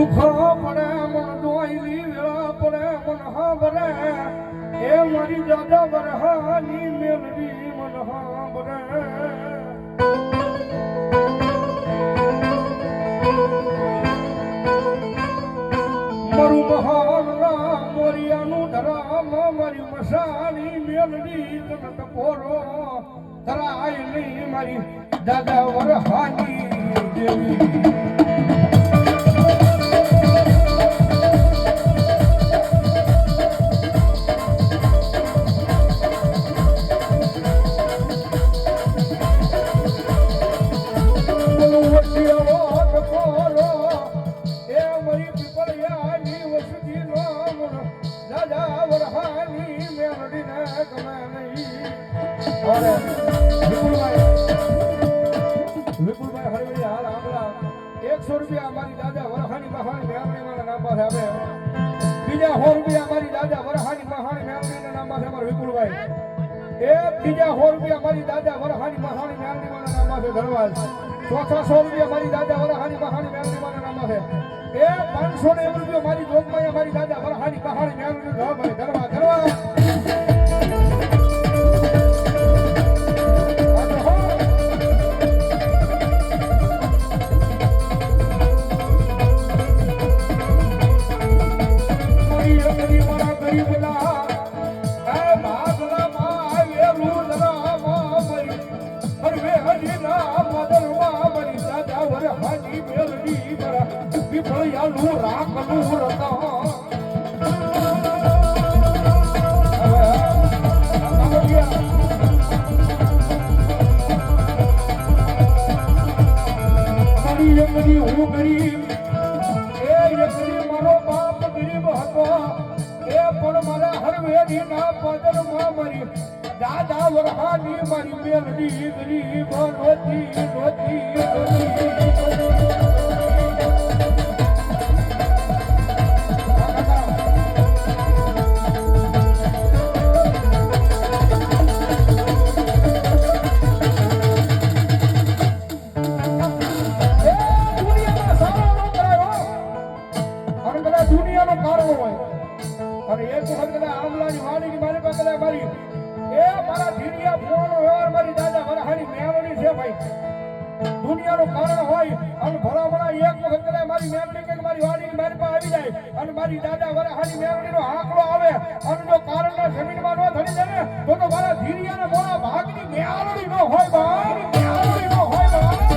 દુખો પડે મન દોઈલી વેળા પડે મન હાંભરે એ મારી દાદા વરહાની મેલડી મન હાંભરે મારું મહાન નામ મોરિયાનું ધરામ મારી મસાની મેલડી તને ટપોરો ધરાય નહીં મારી દાદા વરહાની દેવી વિપુલભાઈ હળવડી હાલ આંબલા 100 રૂપિયા અમારી દાદા વરહાની મહાની મેમણીના નામ પર આવે બીજા 100 રૂપિયા અમારી દાદા વરહાની મહાની મેમણીના નામ પર અમાર વિપુલભાઈ બીજા 100 રૂપિયા અમારી દાદા વરહાની મહાની મેમણીના નામ પર ધરવાજ ચોથા 100 રૂપિયા અમારી દાદા વરહાની મહાની મેમણીના નામ પર 501 રૂપિયા મારી જોગમાઈ અમારી દાદા વરહાની મહાની મેમણીના નામ પર ધરવાજ દાદા વરહાની મારી મેલડી ગરીબ નોતી દુનિયાનો કારણો હોય અને એક વખત આમલાની વાડીની મારી પાસે મારી મારા ધીરિયા ફોન વ્યવહાર મારી દાદા વરહાની મેળવણી છે ભાઈ દુનિયાનો કારણ હોય અને ભલામણા એક વખત કદાચ મારી મેળવણી કે મારી વાડીની મારી પાસે આવી જાય અને મારી દાદા વરહાની મેળવણીનો આંકડો આવે અને જો કારણના જમીનમાં ન ધરી જાય ને તો મારા ધીરિયાના મોડા ભાગની મેળવણી ન હોય ભાઈ મેળવણી ન હોય ભાઈ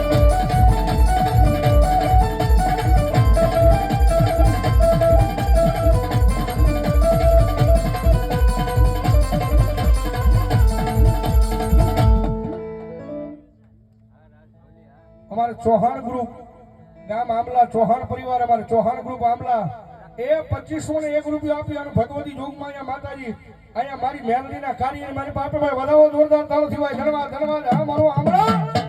અમારે ચૌહાણ ગ્રુપ ગામ આંબલા ચૌહાણ પરિવાર અમારે ચૌહાણ ગ્રુપ આંબલા 2501 રૂપિયા આપી અને ભગવતી જોગમાં અહીંયા માતાજી અહીંયા મારી મેલડીના કાર્ય મારી પાસે વધાવો જોરદાર તાળો થવાય ધન્યવાદ ધન્યવાદ હા મારો આંબલા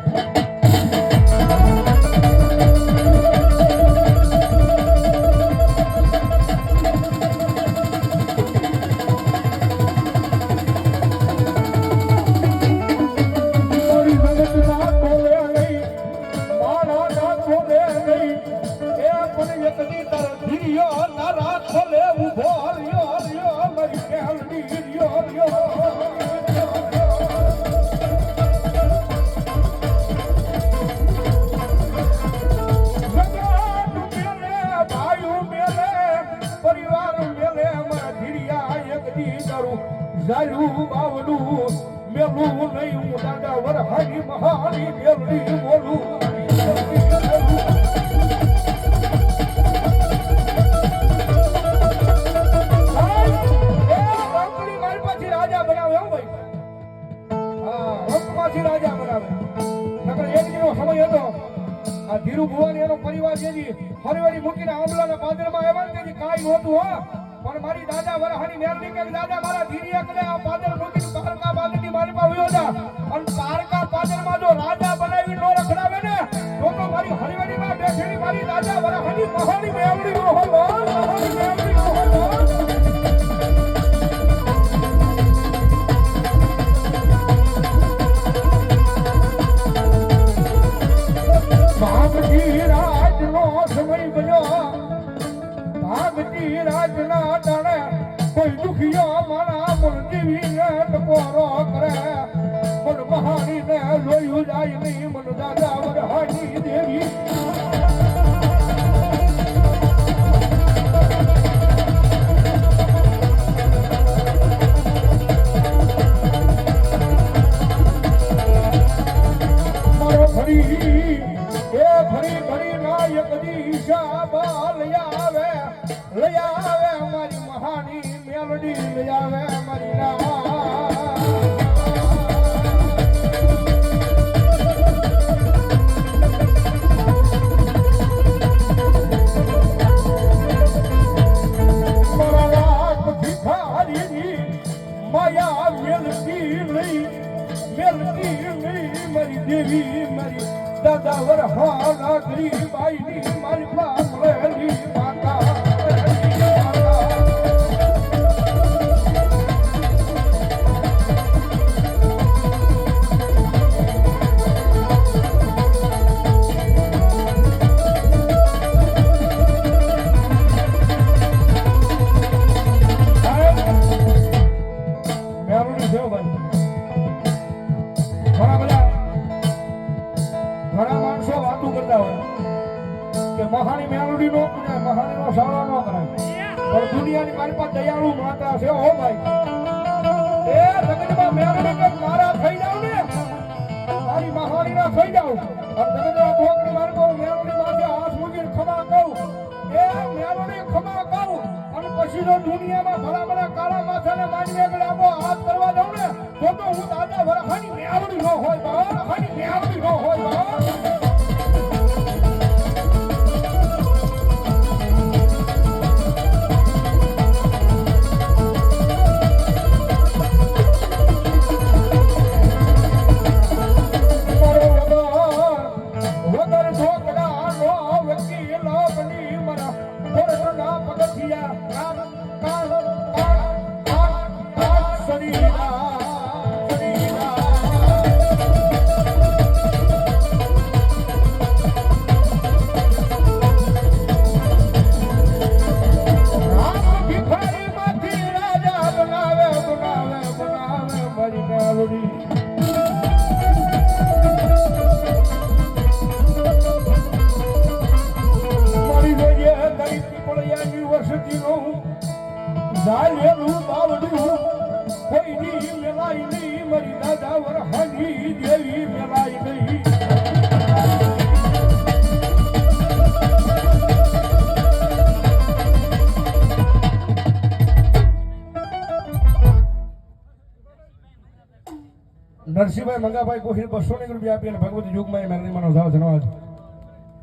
જાયું બાવલું મેલું નહીં હું દાદા વરહાની મહાની મેલડી બોલું મારી પાછી રાજા બનાવે હો ભાઈ હા રંગમાંથી રાજા બનાવે નકર એક દિનો સમય હતો આ ધીરુ ભુવાની એનો પરિવાર જેની હરવેડી મૂકીને આંબલાના પાદરમાં આવ્યા ને કાંઈ નહોતું હો પણ મારી દાદા વરહાની મેલડી કે દાદા મારા ધીરિયા કદે આ પાદર મૂકીને પારકા પાદરની મારી પાસે આવ્યો હતા અને પારકા પાદરમાં જો રાજા બનાવી નો રખડાવે ને તો મારી હરવેડીમાં બેઠેલી મારી દાદા વરહાની મહાની મેલડી નો હોય મહાની મેલડી નો હોય સમય બન્યો લોયું જાય નહીં મન દાદા વરહાની દેવી ફરી નાયક દિશા લઈ આવે મારી મહાની મેલડી લઈ આવે મારી માયા મેલડી લઈ મારી દેવી મારી દાદા વરહાના ગરીબાઈની મારી પામરેલી માતા મહાની મેલોડી નો મહાની નો સારો નો કરાય પણ દુનિયાની મારી પાસે દયાળુ માતા છે હો ભાઈ એ જગતમાં મેલોડી કે મારા થઈ જાવ ને મારી મહાની ના થઈ જાવ અને જગતના ભોગની મારી પાસે મેલોડી માથે હાથ મૂકીને ખમા કહું એ મેલોડી ખમા કહું અને પછી જો દુનિયામાં ભલા ભલા કાળા માથાને માની આગળ આપો હાથ કરવા દઉં ને તો હું દાદા વરહાની મેલોડી ન હોય બા હાની મેલોડી ન હોય બા નરસિંહભાઈ મંગાભાઈ કોહિલ 200 રૂપિયા આપી અને ભગવતી યુગમાં મેરણીમાં નો જાવ જનવાજ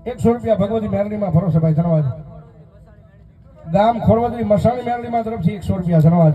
100 રૂપિયા ભગવતી મેરણીમાં ભરોસે ભાઈ જનવાજ ગામ ખોરવદરી મસાણી મેરણીમાં તરફથી 100 રૂપિયા જનવાજ